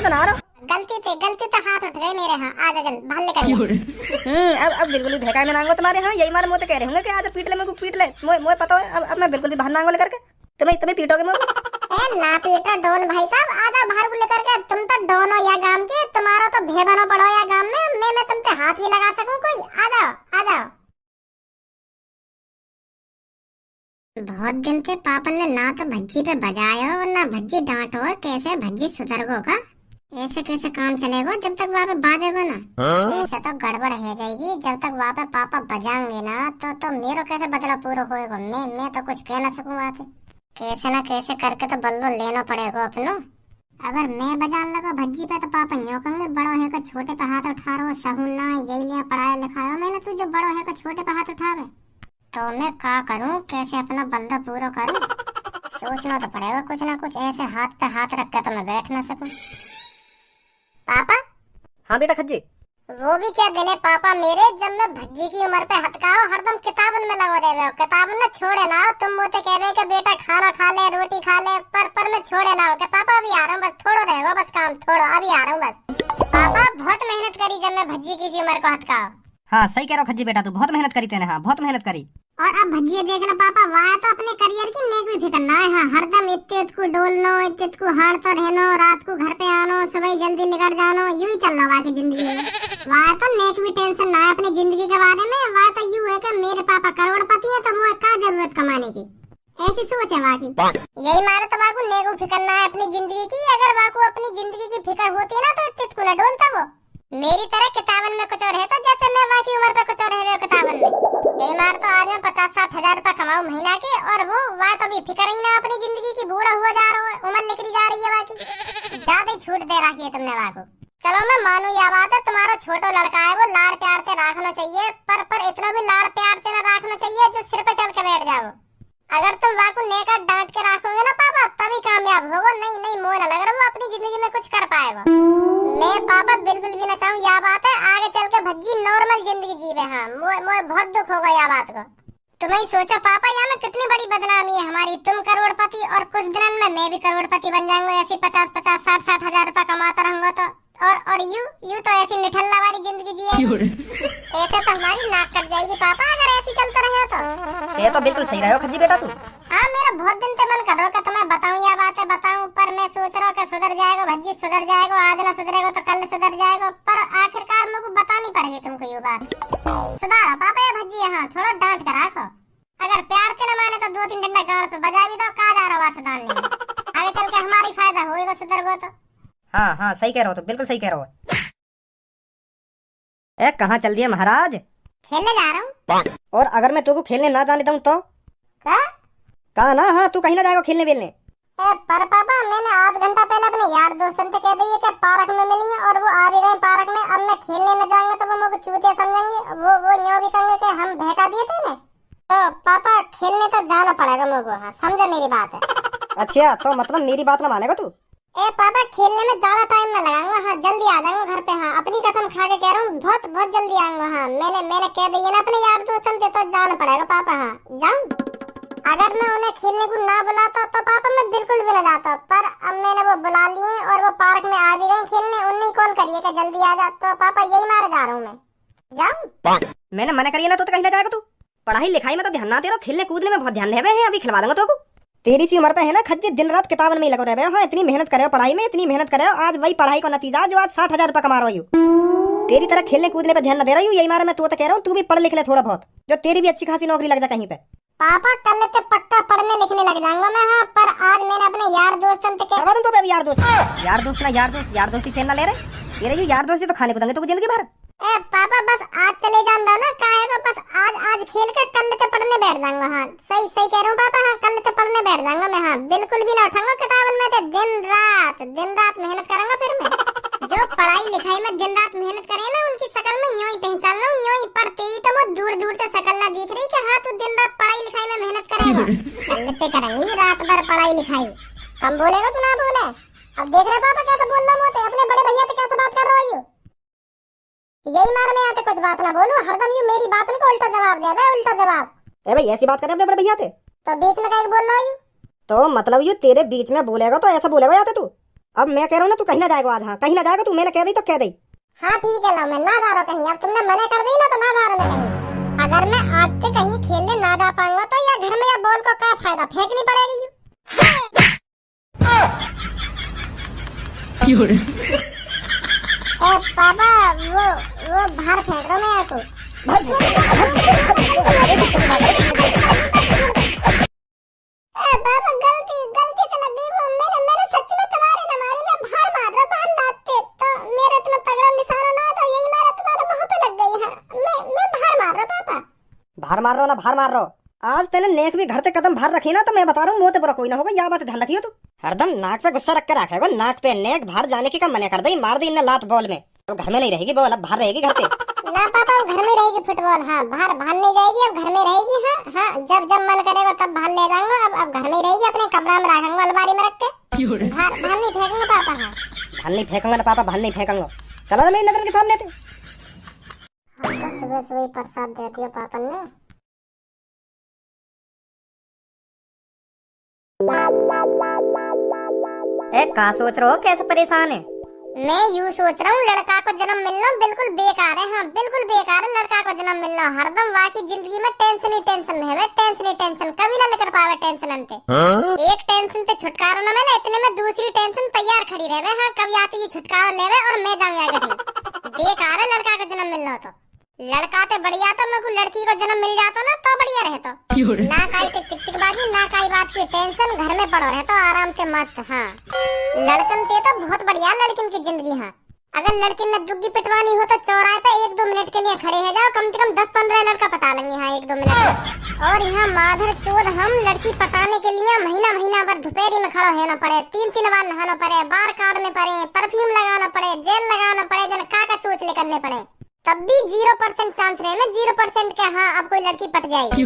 तो ना रहा। गलती थे हाथ उठ गए मेरे। हाँ आ जा जल बाहर निकल। अब बिल्कुल भी भैका में नांगो तुम्हारे। हाँ यही मारे मुँह तो कह रहे होंगे कि आज पीट ले, मेरे को पीट ले। मुझे पता है अब मैं बिल्कुल भी बाहर नांगो लेकर के तुम्हें पीटोगे मुझे। ना पीटा डोन भाई साहब, आजा बाहर को लेकर के। तुम तो डोन हो या गांव के, तुम्हारा तो भे बनो पड़ो या गांव में। मैं तुम पे हाथ भी लगा सकूं कोई? आ जाओ। बहुत दिन से पापन ने ना तो भज्जी पे बजाया और ना भज्जी डांटो। कैसे भज्जी सुधरगो का? ऐसे कैसे काम चलेगा जब तक वहाँ पे बाजेगो ना? ऐसे तो गड़बड़ हो जाएगी। जब तक वहाँ पे पापा बजाएंगे ना तो मेरो कैसे बदला पूरा होएगा? मैं तो कुछ कह ना सकूं आते। कैसे ना कैसे करके तो बल्लो लेना पड़ेगा अपनो। अगर मैं बजान लगा भज्जी पे तो पापा न्यों कहेंगे बड़ो है का छोटे पे हाथ उठा रहो। सहून ना यही लिया पढ़ाया लिखाया मैंने, तू जो बड़ो है का छोटे पे हाथ उठावे। तो मैं क्या करूं, कैसे अपना बंदा पूरा करूं? सोचना तो पड़ेगा कुछ ना कुछ। ऐसे हाथ पे हाथ रख के तो मैं बैठ ना सकूं। पापा। हाँ बेटा खज्जी। वो भी क्या देने पापा मेरे, जब मैं भज्जी की उम्र पे हटकाओ हरदम किताबन में लगा रहे हो। किताबन ना छोड़े ना। तुम मुझे कहवे कि बेटा खाना खा ले, रोटी खा ले, पर मैं छोड़े ना हो कि पापा अभी आ रहा हूँ, बस थोड़ा रहेगा, बस काम थोड़ा, अभी आ रहा हूँ बस। पापा बहुत मेहनत करी जब मैं भज्जी की उम्र को हटकाओ। हाँ सही कह रहा खज्जी बेटा, तू बहुत मेहनत करी तेने। हाँ बहुत मेहनत करी। और अब भज्जी देखना पापा, वहाँ तो अपने करियर की नेक भी फिक्र ना है। हाँ हरदम इत्ते को डोलनो, इत्ते को हारता रहनो, रात को घर पे आनो, सुबह जल्दी निकल जानो, यूं ही चल रहा वहाँ की जिंदगी में। वहाँ तो नेक भी टेंशन ना है अपनी जिंदगी के बारे में। वहाँ तो यूं है कि मेरे पापा करोड़पति है तो मुझे क्या जरूरत कमाने की, ऐसी सोच है वहाँ की। यही मारे तो वहाँ को नेक फिक्र ना है अपनी जिंदगी की। अगर वहाँ को अपनी जिंदगी की फिक्र होती है ना तो इत्ते को न डोलता वो। मेरी तरह किताबन में कुछ और है तो जैसे मैं वहाँ की उम्र पे कुछ और है किताबन में। यही मार तो आज मैं 50-60 हजार रुपए कमाऊं महीना के, और वो वहाँ तो भी फिक्र ही ना अपनी जिंदगी की। बूढ़ा हुआ जा रहा है, उम्र निकली जा रही है वहाँ की। ज्यादा ही छूट दे रखी है तुमने वहाँ को। चलो मैं मानू यह बात है, तुम्हारा छोटा लड़का है वो लाड़ प्यार से रखना चाहिए, पर इतना भी लाड़ प्यार से न रखना चाहिए जो सिर पे चल के बैठ जाओ। अगर तुम वहाँ को नेका डांट के रखोगे ना पापा तभी कामयाब होगा। नहीं मोह न लग रहा वो अपनी जिंदगी में कुछ कर पाएगा। मैं पापा बिल्कुल भी ना चाहूँ यह बात है आगे चल के भज्जी नॉर्मल जिंदगी जीवे। हाँ मुझे बहुत दुख होगा यह बात को। तुम ही सोचो पापा यहाँ में कितनी बड़ी बदनामी है हमारी। तुम करोड़पति और कुछ दिनों में मैं भी करोड़पति बन जाऊंगा। ऐसी 50-50 60-60 हजार रुपए कमाता रहूंगा तो और यू तो ऐसी निठल्ला वाली जिंदगी जिए। ऐसे तो हमारी नाक कट जाएगी पापा अगर ऐसी चलता रहे तो। ये तो बिल्कुल सही रहे हो खज्जी बेटा तू। हाँ मेरा बहुत दिन से मन कर रहा है तुम्हें बताऊं यह बात है बताऊं, पर मैं सोच रहा हूँ कि सुधर जाएगा भज्जी, सुधर जाएगा। आज ना सुधरेगा तो कल सुधर जाएगा, पर आखिरकार मेरे को बतानी पड़ेगी तुमको ये बात। सुधारो पापा ये भज्जी। हाँ थोड़ा डांट कर रखो। अगर प्यार से न माने तो 2-3 डंडा गांव पे बजा भी दो। कहा जा रहा सुधारने में, आगे चल के हमारी फायदा होगा सुधर गो तो। हाँ सही कह रहे हो, तो बिल्कुल सही कह रहे हो। ए कहाँ चल दिए महाराज? खेलने जा रहा हूँ। और अगर मैं तुमको खेलने ना जाने दूं तो? कहा ना हाँ तू कहीं ना जाएगा खेलने वेलने। पर पापा मैंने आध घंटा पहले अपने यार दोस्तों से कह दिए कि पार्क में मिलेंगे और वो आ भी गए पार्क में। अब मैं खेलने न जाऊंगा तो वो मुझे चूतिया समझेंगे। वो न्यों भी कहेंगे कि हम बहका दिए थे ना। तो पापा खेलने तो जाना पड़ेगा मुझे। हाँ समझे मेरी बात है। अच्छा तो मतलब मेरी बात ना मानेगा तू? पापा खेलने में ज्यादा टाइम न लगाऊंगा। हाँ जल्दी आ जाऊंगा घर पे। हाँ अपनी कसम खा के कह रहा हूँ बहुत जल्दी आऊंगा। हाँ मैंने कह दिया ना अपने यार दोस्तों से तो जाना पड़ेगा पापा। हाँ जाऊं। अगर मैं उन्हें खेलने को ना बुलाता तो पापा मैं बिल्कुल भी न जाता, पर अब मैंने वो बुला लिए और वो पार्क में आ भी गए खेलने। उन्हें कॉल करिए कि जल्दी आ जा। तो पापा यही मारे जा रहा हूँ मैं। जाऊं? मैंने मना करिए ना तो कहीं ना जाएगा तू। पढ़ाई लिखाई में तो ध्यान ना दे रहा, खेलने कूदने में बहुत ध्यान दे रहे हैं। अभी खिलवा दूंगा तो तेरी सी उम्र पे है ना खज्जी दिन रात किताबन में ही लगे रहे हो। हाँ इतनी मेहनत करे हो पढ़ाई में, इतनी मेहनत करे हो, आज वही पढ़ाई का नतीजा जो आज 60 हजार रुपए कमा रही हूँ। तेरी तरह खेलने कूदने पे ध्यान न दे रही हूँ। यही मारे मैं तो कह रहा हूँ तू भी पढ़ लिख ले थोड़ा बहुत, जो तेरी भी अच्छी खासी नौकरी लग जाए कहीं पे। पापा कल से पक्का पढ़ने लिखने लग जाऊंगा मैं। हाँ पर आज मैंने अपने यार दोस्तों से करवा दूं तो बेबी यार दोस्त ना यार दोस्ती चैन ना ले रहे। ये यार दोस्ती तो खाने को देंगे तो जिंदगी भर। पापा बस आज चले जाऊंगा ना काहे बस आज खेल कर कल से पढ़ने बैठ जाऊंगा। हाँ सही कह रहा हूँ पापा। हाँ कल से पढ़ने बैठ जाऊंगा मैं। हाँ बिल्कुल भी ना उठाऊंगा किताबन में तो दिन रात मेहनत करूंगा। फिर मैं जो पढ़ाई लिखाई में दिन रात मेहनत करे ना उनकी शकल में यूं ही पहचान लूं। यूं ही पढ़ते ही तो वो दूर से शकल ना दिख रही कि हाँ तू दिन रात पढ़ाई लिखाई में मेहनत करेगा। कल करेंगी रात भर पढ़ाई लिखाई। कम बोलेगा तू ना बोले। अब देख रहे पापा कैसे बोल रहा हूँ अपने बड़े भैया से कैसे बात कर रहा हूँ। यही मार में आते कुछ बात ना बोलूं, हरदम यू मेरी बात को उल्टा जवाब दे बे, उल्टा जवाब। ए भाई ऐसी बात करे अपने बड़े भैया थे तो बीच में कहीं बोल रहा हूं। तो मतलब यू तेरे बीच में बोलेगा तो ऐसा बोलेगा याते तू। अब मैं कह रहा हूँ ना, तू कहीं ना जाएगा आज। हाँ कहीं ना जाएगा तू, मैंने कह दी तो कह दी। हाँ ठीक है लो, मैं ना जा रहा कहीं। अब तुमने मना कर दी ना तो ना जा रहा मैं कहीं। अगर मैं आज से कहीं खेलने ना जा पाऊंगा तो या घर में या बॉल को क्या फायदा, फेंकनी पड़ेगी। पापा वो बाहर फेंक रहा मैं आपको। पापा गलती गलती तो लग गई। वो मैंने सच में तुम्हारे में बाहर मार रहा, बाहर लाते तो मेरा इतना तगड़ा निशाना ना तो यही मारा तुम्हारे मुंह पे लग गई है। मैं बाहर मार रहा पापा। बाहर मार रहा ना, बाहर मार रहा। आज तेने नेक भी घर से कदम बाहर रखी ना तो मैं बता रहा हूँ मोते बुरा कोई ना होगा। यह बात ध्यान रखियो तू। हरदम नाक पे गुस्सा रख के रखेगा, नाक पे नेक बाहर जाने की कम मना कर दी, मार दी इन्हें लात बॉल में। तो घर में नहीं रहेगी बॉल, अब बाहर रहेगी घर पे। ना पापा घर में रहेगी फुटबॉल। हाँ बाहर नहीं जाएगी, अब घर में रहेगी। हाँ हाँ जब मन करेगा तब बाहर ले जाऊंगा। अब घर में रहेगी, अपने कमरा में रखूंगा अलमारी में रख के। बाहर नहीं फेंकूंगा पापा। हाँ बाहर नहीं फेंकूंगा ना पापा, बाहर नहीं फेंकूंगा। चलो मेरी नजर के सामने थे। हम तो सुबह सुबह प्रसाद देती हो पापा ने। कहाँ सोच रहे हो, कैसे परेशान है? मैं यूँ सोच रहा हूँ लड़का को जन्म मिलना बिल्कुल बेकार है। हाँ बिल्कुल बेकार है लड़का को जन्म मिलना। हरदम वाकई जिंदगी में टेंशन ही टेंशन है, टेंशन ही टेंशन। कभी ना लेकर पावे टेंशन अंते। एक टेंशन से छुटकारा न मिले इतने में दूसरी टेंशन तैयार खड़ी रहे। हाँ कभी आती है छुटकारा लेवे और मैं जाऊँ आगे। बेकार है लड़का का जन्म मिलना। तो लड़का तो बढ़िया, तो मेरे को लड़की को जन्म मिल जाता ना तो बढ़िया रहता। ना काई के चिकचिकबाजी, ना काई बात की टेंशन, घर में पड़ो रहता आराम से मस्त। हाँ लड़कन ते तो बहुत बढ़िया लड़किन की जिंदगी। हाँ अगर लड़किन ने दुग्गी पिटवानी हो तो चौराहे पे 1-2 मिनट के लिए खड़े हो जाओ, कम से कम 10-15 लड़का पटा लेंगे। हाँ 1-2 मिनट। और यहाँ माधर चोर हम लड़की पटाने के लिए महीना भर दोपहरी में खड़ा होना पड़े, 3 बार नहाना पड़े, बार काटने पड़े, परफ्यूम लगाना पड़े, जेल लगाना पड़े, जन काका चोचले करने पड़े, तब भी 0% चांस रहे में 0% के। हाँ अब कोई लड़की पट जाएगी।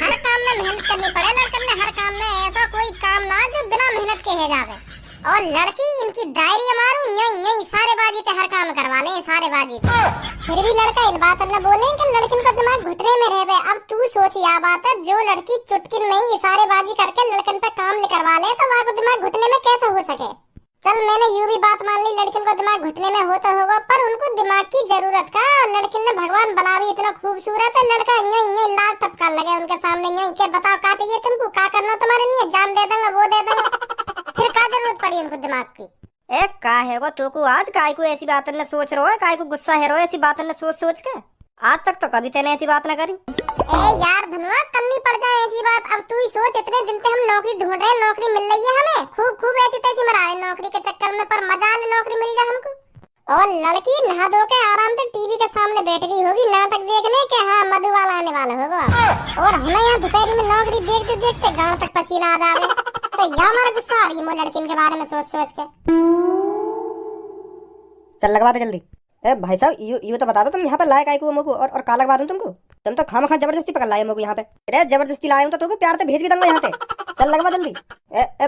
हर काम में मेहनत करनी पड़े लड़कन ने। हर काम में ऐसा कोई काम ना जो बिना मेहनत के है जावे। और लड़की इनकी डायरी मारूं यही सारेबाजी पे हर काम करवा ले, सारेबाजी पे। फिर भी लड़का इन बात न बोले कि लड़किन का दिमाग घुटने में रह गए। अब तू सोच यह बात है, जो लड़की चुटकी नहीं सारेबाजी करके लड़कन पे काम करवा ले तो वहाँ को दिमाग घुटने में कैसे हो सके। चल मैंने यूं भी बात मान ली लड़किन को दिमाग घुटने में होता होगा, पर उनको दिमाग की जरूरत का। लड़किन ने भगवान बना भी इतना खूबसूरत है, लड़का यही लाल टपका लगे उनके सामने। यही के बताओ क्या चाहिए तुमको, क्या करना तुम्हारे लिए, जान दे देंगे वो दे देंगे। फिर क्या जरूरत पड़ी उनको दिमाग की। का है वो तो को आज काय को ऐसी बात न सोच रहो है, काय को गुस्सा है रो ऐसी बात न सोच के। आज तक तो कभी तेने ऐसी बात न करी। यार धनुआ कमी पड़ जाए ऐसी बात। अब तू ही सोच, इतने दिन से हम नौकरी ढूंढ रहे हैं, नौकरी मिल रही है हमें, खूब ऐसी तैसी मरा रहे नौकरी के चक्कर में, पर मजा ले नौकरी मिल जाए हमको। और लड़की नहा धो के आराम से टीवी के सामने बैठ गई होगी नाटक देखने के। हाँ मधुबाला आने वाला होगा और हमें यहाँ दोपहरी में नौकरी देखते देखते गाँव तक पसीना आ जावे। तो यहाँ हमारा गुस्सा आ रही है लड़किन के बारे में सोच के। चल लगवा दे जल्दी। भाई साहब यू तो बता दो तुम यहाँ पर लाए काय को मुझको, और का लगवा दूं तुमको। तुम तो खामखा जबरदस्ती पकड़ लाए मुझको यहाँ पे। अरे जबरदस्ती लाए हूं तो तुमको प्यार से भेज भी दूंगा यहाँ पे। चल लगवा जल्दी।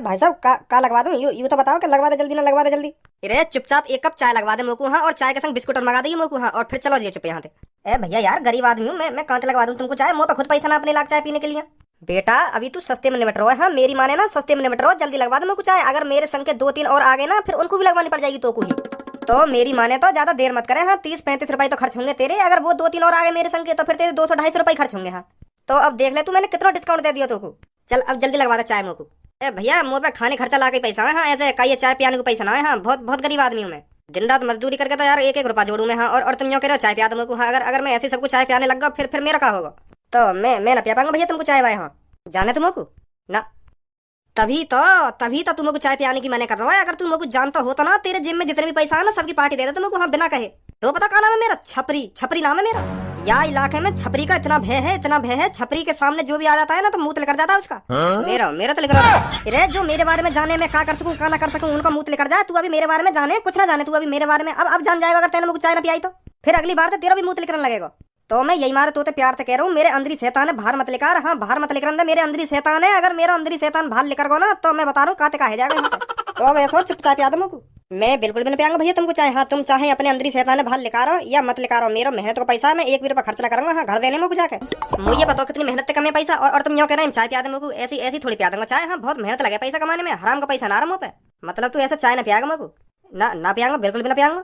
भाई साहब का लगवा दूं, यू तो बताओ कि लगवा दे जल्दी ना लगवा दे जल्दी। अरे चुपचाप 1 कप चाय लगवा दे मुझको। हाँ और चाय के संग बिस्कुट और मंगा दीजिए मुझको। हाँ और फिर चलो जी चुप यहाँ से। भैया यार गरीब आदमी हूँ मैं कहाँ से लगवा दूं तुमको चाय, मुँह पे खुद पैसा ना अपने लाख चाय पीने के लिए। बेटा अभी तू सस्ते में निपट रहो है। हाँ मेरी माने ना सस्ते में निपट रहो, जल्दी लगवा दो मुझको चाय। अगर मेरे संग के 2-3 और आ गए ना फिर उनको भी लगवानी पड़ जाएगी तो को ही। तो मेरी माने तो ज्यादा देर मत करें। हाँ 30-35 रुपए तो खर्च होंगे तेरे। अगर वो 2-3 और आ गए मेरे संग के तो फिर तेरे 200-250 रुपए खर्च होंगे। हाँ तो अब देख ले तू मैंने कितना डिस्काउंट दे दिया तो को। चल अब जल्दी लगवा दे चाय मुझको। भैया मुँह पे खाने खर्चा ला के पैसा है। हाँ ऐसे का ये चाय पियाने को पैसा ना है। हाँ बहुत गरीब आदमी हूँ मैं, दिन रात मजदूरी करके तो यार 1-1 रुपया जोड़ू मैं। हाँ और तुम यूँ कह रहे हो चाय पिया दो मुझको। हाँ अगर मैं ऐसे सबको चाय पियाने लग गया फिर मेरा क्या होगा। तो मैं ना पिया पाऊंगा भैया तुमको चाय वाय। हाँ जाने तुमको ना, तभी तो तुमको चाय पियाने की मैंने कर रहा है। अगर तुमको जानता हो तो ना तेरे जेब में जितने भी पैसा है ना सबकी पार्टी दे दे तुमको। हाँ बिना कहे। तो पता क्या नाम है मेरा, छपरी नाम है मेरा। या इलाके में छपरी का इतना भय है। छपरी के सामने जो भी आ जाता है ना तो मुंह लेकर जाता है उसका। मेरा तो लिख रहा है। अरे जो मेरे बारे में जाने में क्या कर सकूं क्या ना कर सकूं उनका मुंह लेकर जाए। तू अभी मेरे बारे में जाने कुछ ना जाने, तू अभी मेरे बारे में अब जान जाएगा। अगर तेने मुझको चाय ना पियाई तो फिर अगली बार तो तेरा भी मुंह लेकर लगेगा। तो मैं यही मारे तोते प्यार से कह रहा हूँ, मेरे अंदरी शैतान है बाहर मत लेकर। हाँ बाहर मत लेकर अंदर मेरे अंदरी शैतान है। अगर मेरा अंदरी शैतान बाहर लेकर गो ना तो मैं बता रहा हूँ काते का है जाएगा। तो अब ऐसा चुपचाप याद मुझको मैं बिल्कुल भी नहीं पियाऊंगा भैया तुमको चाहे। हाँ तुम चाहे अपने अंदरी शैतान बाहर लेकर आओ या मत लेकर आओ, मेरा मेहनत का पैसा मैं 1 भी रुपया खर्च ना करूंगा। हाँ घर देने मुझको जाके मुझे बताओ कितनी मेहनत से कमे पैसा। और तुम यूँ कह रहे हैं चाय पिया दे मुझको, ऐसी थोड़ी पिया दूंगा चाय। हाँ बहुत मेहनत लगे पैसा कमाने में, हराम का पैसा ना रहा मुँह पे। मतलब तू ऐसा चाय ना पियागा मेरे को? ना पियागा, बिल्कुल भी ना पियागा।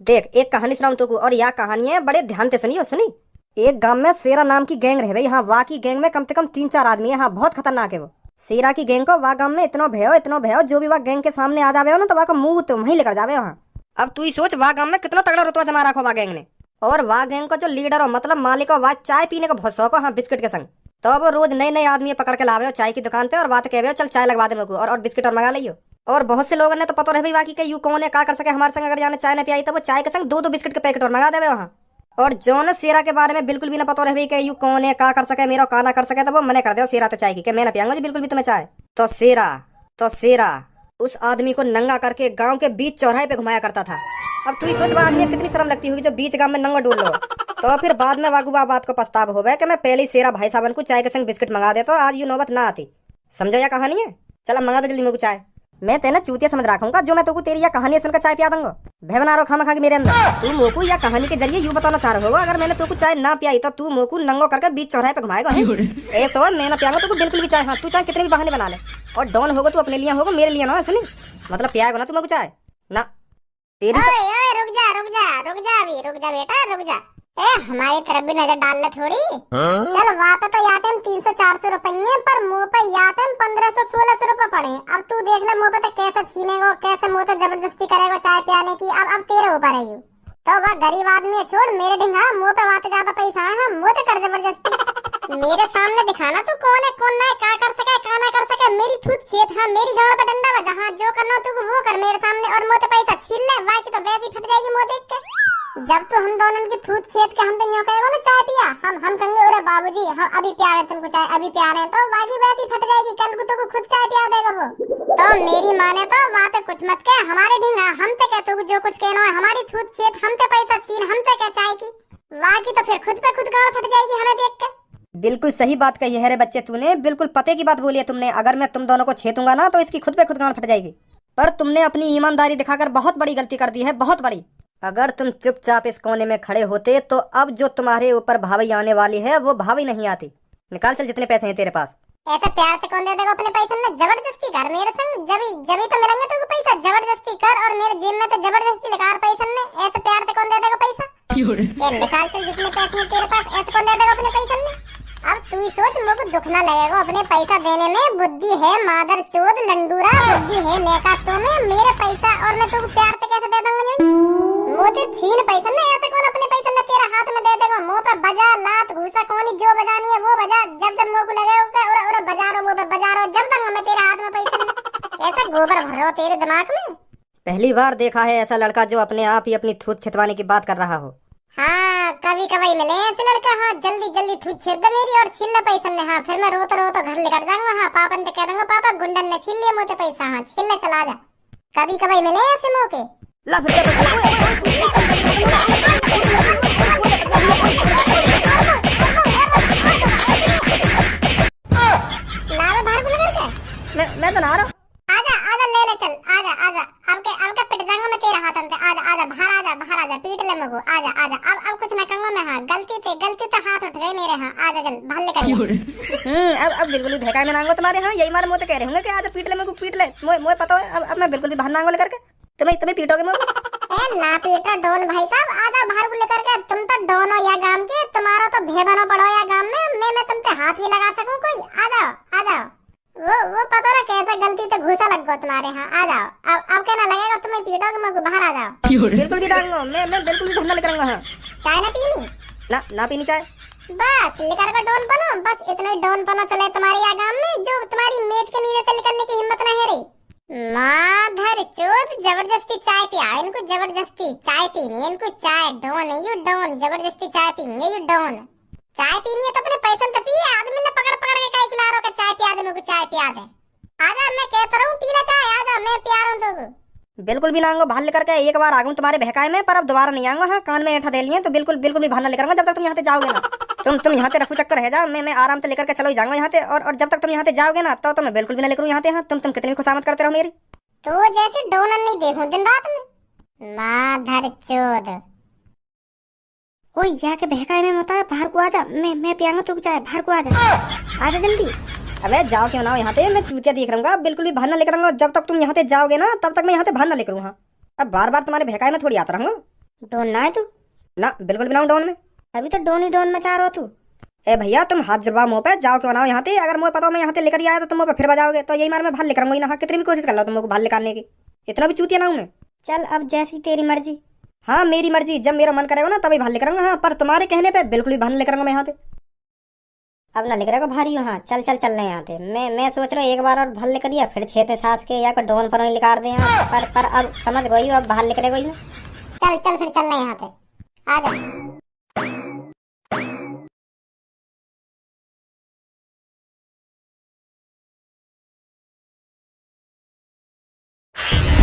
देख एक कहानी सुनाऊं तुमको, और यह कहानी है बड़े ध्यान से सुनियो। सुनी, एक गांव में शेरा नाम की गैंग रहे भाई। हाँ, वहाँ की गैंग में कम से कम 3-4 आदमी है। हाँ, बहुत खतरनाक है वो शेरा की गैंग को। वहाँ गांव में इतना भयो, जो भी वहाँ गैंग के सामने आ जावे हो ना तो वहाँ का मुंह तो वहीं लेकर जावे वहाँ। अब तू ही सोच, वहाँ गांव में कितना तगड़ा रुतबा जमा रखो वहाँ गैंग ने। और वहाँ गैंग का जो लीडर हो, मतलब मालिक हो, वहाँ चाय पीने का बहुत शौक हो। हाँ, बिस्किट के संग। तो अब रोज नए नए आदमी पकड़ के लावे हो चाय की दुकान पे, और बात कहे चल चाय लगवा दे मेरे को, और बिस्किट और मंगा लियो। और बहुत से लोगों ने तो पता रहे भाई बाकी के यू कौन है, का कर सके हमारे संग। अगर जाने चाय न पियाई तो वो चाय के संग 2-2 बिस्किट के पैकेट और मंगा देवे वहाँ। और जो न शेरा के बारे में बिल्कुल भी ना पता रहे कि यू कौन है, का कर सके, मेरा का ना कर सके, तो वो मने कर दे शेरा तो चाय की, मैं ना पियांगा जी बिल्कुल भी तुम्हें चाय। तो शेरा उस आदमी को नंगा करके गांव के बीच चौराहे पे घुमाया करता था। अब तू ही सोच, आदमी कितनी शर्म लगती होगी जो बीच गांव में नंगा डोल लो। तो फिर बाद में वागुबा बात को पछतावा होवे कि मैं पहले ही शेरा भाई साहब को चाय के संग बिस्किट मंगा देता, आज यू नौबत ना आती। समझा या कहानी है? चल मंगा दे जल्दी मेरे को चाय। मैं तेना चूतिया समझ रखूंगा जो मैं तो तेरी या कहानी सुनकर चाय पिया दूंगा। भय बना रहा खामा खा के मेरे अंदर। तू मोकू या कहानी के जरिए यूं बताना चाह रहा होगा, अगर मैंने तो चाय ना पियाई तो तू मोकू नंगो करके बीच चौराहे पे घुमाएगा। ऐसा मैं ना पियाऊंगा तो बिल्कुल भी चाय। हाँ, तू चाहे कितने भी बहाने बना ले, और डॉन होगा तू अपने लिए होगा, मेरे लिए ना। सुनी, मतलब पियाएगा ना तू मेरे को चाय ना तेरी। ओए रुक जा बेटा, रुक जा। हमारी तरफ भी नजर डाल ले थोड़ी। चल वहाँ पे तो यार 300-400 रुपये, पर मुँह पे यार 1500-1600 रुपए पड़े। अब तू देख ले मुँह पे तो कैसे छीनेगा, कैसे मुँह तो जबरदस्ती करेगा चाय पियाने की। अब तेरे ऊपर है यू। तो वह गरीब आदमी है, छोड़ मेरे ढिंगा मुँह पे बात ज्यादा पैसा है। मुँह तो कर जबरदस्ती मेरे सामने दिखाना तू कौन है कौन ना है, का कर सके का ना कर सके। मेरी थूत छेत, हाँ मेरी गाँव पे डंडा बजा। हाँ, जो करना तू वो कर मेरे सामने, और मुँह पे पैसा छीन ले। बाकी तो वैसे ही फट जाएगी मुँह देख के। जब तो हम दोनों की थूत छेद के हम तो यूं कहेगा ना चाय पिया, हम कहेंगे अरे बाबूजी हम अभी प्यार है तुमको चाय, अभी प्यार है, तो बाकी वैसी फट जाएगी। कल को तो खुद चाय पिया देगा वो। तो मेरी माँ ने तो वहाँ पे कुछ मत कह, हमारे ढींगा हम तो कह, तू जो कुछ कहना है हमारी थूत छेद, हम तो पैसा छीन, हम तो कह चाय की। बाकी तो फिर खुद पे खुद गाँव फट जाएगी हमें देख के। बिल्कुल सही बात कही है रे बच्चे, तूने बिल्कुल पते की बात बोली है तुमने। अगर मैं तुम दोनों को छेदूंगा ना तो इसकी खुद पे खुद गांड फट जाएगी। पर तुमने अपनी ईमानदारी दिखाकर बहुत बड़ी गलती कर दी है, बहुत बड़ी। अगर तुम चुपचाप इस कोने में खड़े होते तो अब जो तुम्हारे ऊपर भावी आने वाली है वो भावी नहीं आती। निकाल चल जितने पैसे हैं तेरे पास। ऐसा प्यार से कौन दे देगा अपने पैसे में? जबरदस्ती कर मेरे संग, जब तो मिलेंगे तो पैसा। जबरदस्ती कर और मेरे जेब में तो जबरदस्ती लगा पैसे में। ऐसे प्यार से कौन दे देगा पैसा? निकाल चल जितने पैसे हैं तेरे पास, ऐसे कौन दे देगा अपने पैसे में? अब तू ही सोच, मुझे दुख ना लगेगा अपने पैसा देने में। बुद्धि है मादर चोद लंडूरा, बुद्धि है नेका तो में मेरे पैसा, और मैं तुझको प्यार से कैसे दे दूंगा? मुझे छीन पैसा ना, ऐसे कौन अपने पैसा ना तेरे हाथ में दे देगा? मुंह पे बजा लात घूसा कोनी जो बजानी है वो बजा, जब मुंह को लगेगा और बजा रहा मुंह पे बजा रहा, जब तक मैं तेरे हाथ में पैसा नहीं। ऐसा गोबर भर रहा हो तेरे दिमाग में। पहली बार देखा है ऐसा लड़का जो अपने आप ही अपनी थूत छितवाने की बात कर रहा हो। हाँ, कभी कभी मिले ऐसे लड़का। हाँ, जल्दी थूत छेद दे मेरी और छीन ले पैसा ने। हाँ, फिर मैं रोता घर लेकर जाऊंगा। हाँ, पापा ने कह दूंगा पापा गुंडन ने छीन लिया मुझे पैसा। हाँ, छीन ले चला जा। कभी कभी मिले ऐसे मौके। ला फिर मैं तो ना रहा। आजा ले चल, आजा अब पिट जाऊंगा मैं तेरे हाथ में। आजा बाहर आजा पीट ले मगो। आजा अब कुछ ना कहूंगा मैं। हाँ, गलती तो हाथ उठ गए मेरे। हाँ, आजा चल बाहर लेकर। अब बिल्कुल भी भैका में नांगो तुम्हारे। हाँ, यही मारे मुँह तो कह रहे होंगे कि आजा पीट ले मेरे को, पीट ले। मुझे पता है अब मैं बिल्कुल भी बाहर नांगो लेकर के तुम्हें पीटोगे मुझे। ना पीटा डोन भाई साहब, आजा बाहर को लेकर के। तुम तो डोन हो या गांव के, तुम्हारा तो भेबनो पड़ो या गांव में। मैं तुम पे हाथ भी लगा सकूं कोई? आ जाओ। वो पता ना कैसा गलती तो घुसा लग गो तुम्हारे। हाँ, आ जाओ। अब क्या ना लगेगा तुम्हें पीटोगे मुझे, बाहर आ जाओ। बिल्कुल भी डांगो, मैं बिल्कुल भी धंधा लेकर आऊंगा। हाँ, चाय ना पीनी? ना पीनी चाय। बस लेकर का डोन बनो, बस इतना ही डोन बनो चले तुम्हारे या गांव में, जो तुम्हारी मेज के नीचे तले करने की हिम्मत ना है रे। माधर चोद, जबरदस्ती चाय पिया इनको, जबरदस्ती चाय पीनी है इनको। चाय डोन है यू, डोन जबरदस्ती चाय पीनी यू, डोन। चाय पीनी है तो अपने पैसे तो पिए। आदमी ने पकड़ के काई खिला रहा चाय पिया दे मुझे, चाय पिया दे। आजा, मैं कहता रहूं पी ले चाय। आजा, मैं पिया रहा हूं तुझको। बिल्कुल भी ना आऊंगा बाहर लेकर के। एक बार आऊंगा तुम्हारे बहकाए में, पर अब दोबारा नहीं आऊंगा। हाँ, कान में ऐठा दे लिए तो बिल्कुल भी बाहर ना लेकर आऊंगा जब तक तुम यहाँ से जाओगे ना। तुम यहाँ से रफू चक्कर रह जाओ, मैं आराम से लेकर के चलो जाऊंगा यहाँ से। और जब तक तुम यहाँ से जाओगे ना तो मैं बिल्कुल भी ना लेकर यहाँ से। हाँ, तुम कितनी खुशामद करते रहो मेरी। तो जैसे डोनन नहीं देखूं दिन रात में। माधर चोद, ओ यहाँ के बहकाए में होता है। बाहर को आजा, मैं पियाऊंगा तू चाय। बाहर को आजा जल्दी। अबे जाओ क्यों ना यहाँ पे, मैं चूतिया देख रहूंगा, बिल्कुल भी बाहर ना लेकर आऊंगा। जब तक तुम यहाँ से जाओगे ना तब तक मैं यहाँ से बाहर ना लेकर आऊंगा। अब बार बार तुम्हारे भहकाए में थोड़ी आता रहूंगा। डोन ना है तू? ना बिल्कुल भी ना डाउन में। अभी तो डोन ही डोन मचा रहा तू। ए भैया तुम हाथ जुड़वा मुंह पे, जाओ क्यों ना यहाँ से। अगर मुझे पता हो मैं यहाँ से लेकर आया तो तुम मुझे पे फिर बजाओगे, तो यही मार मैं बाहर लेकर आऊंगा ना। कितनी भी कोशिश कर लो तुम बाहर निकालने की, इतना भी चूतिया ना हूं मैं। चल अब जैसी तेरी मर्जी। हाँ मेरी मर्जी, जब मेरा मन करेगा ना तभी बाहर लेकर आऊंगा। हाँ पर तुम्हारे कहने पे बिल्कुल भी बाहर लेकर आऊंगा मैं यहाँ से। अब ना लेकर भारी हो। हाँ चल चल चल रहे यहाँ पे। मैं सोच रहा हूँ एक बार और बाहर लेकर दिया फिर छेते सास के या कोई डोन पर निकाल दे यहाँ। पर अब समझ गई अब बाहर लेकर गई ना। चल चल फिर चल रहे यहाँ पे, आ जा।